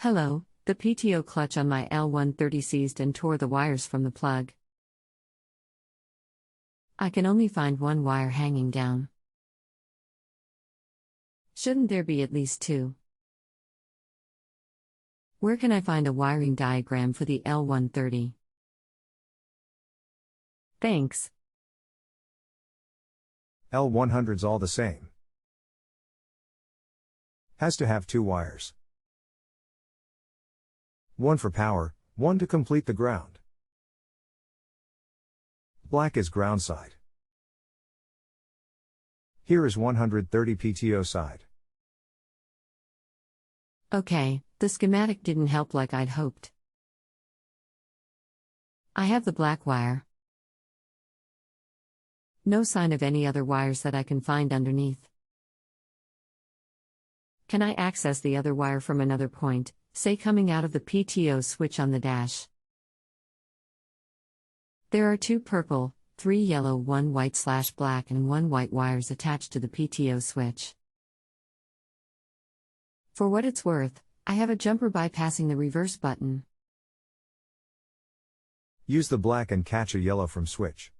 Hello, the PTO clutch on my L130 seized and tore the wires from the plug. I can only find one wire hanging down. Shouldn't there be at least two? Where can I find a wiring diagram for the L130? Thanks. L100's all the same. Has to have two wires. One for power, one to complete the ground. Black is ground side. Here is 130 PTO side. Okay, the schematic didn't help like I'd hoped. I have the black wire. No sign of any other wires that I can find underneath. Can I access the other wire from another point, say coming out of the PTO switch on the dash? There are 2 purple, 3 yellow, 1 white/black and 1 white wires attached to the PTO switch. For what it's worth, I have a jumper bypassing the reverse button. Use the black and catch a yellow from switch.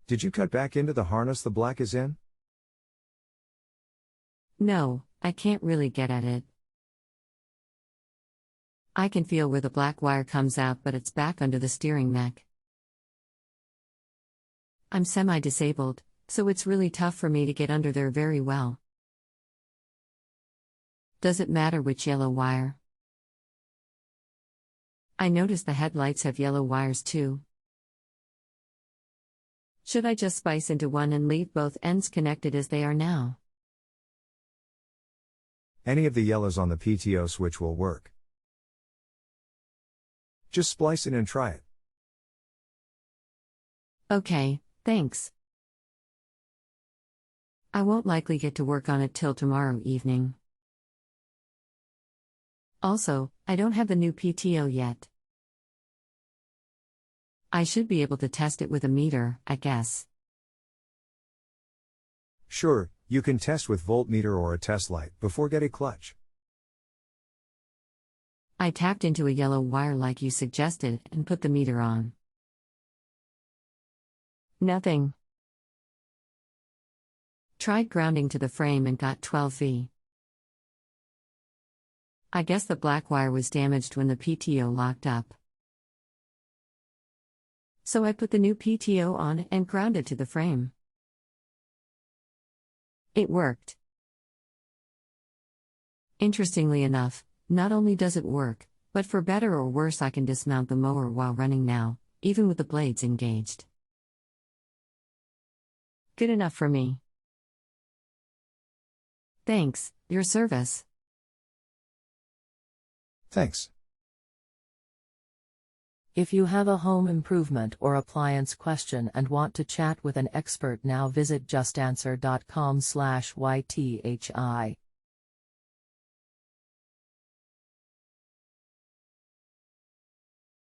Did you cut back into the harness the black is in? No, I can't really get at it. I can feel where the black wire comes out, but it's back under the steering neck. I'm semi-disabled, so it's really tough for me to get under there very well. Does it matter which yellow wire? I notice the headlights have yellow wires too. Should I just splice into one and leave both ends connected as they are now? Any of the yellows on the PTO switch will work. Just splice it and try it. Okay, thanks. I won't likely get to work on it till tomorrow evening. Also, I don't have the new PTO yet. I should be able to test it with a meter, I guess. Sure, you can test with voltmeter or a test light before getting clutch. I tapped into a yellow wire like you suggested and put the meter on. Nothing. Tried grounding to the frame and got 12 V. I guess the black wire was damaged when the PTO locked up. So I put the new PTO on and grounded to the frame. It worked. Interestingly enough, not only does it work, but for better or worse I can dismount the mower while running now, even with the blades engaged. Good enough for me. Thanks, your service. Thanks. If you have a home improvement or appliance question and want to chat with an expert now, visit justanswer.com/ythi.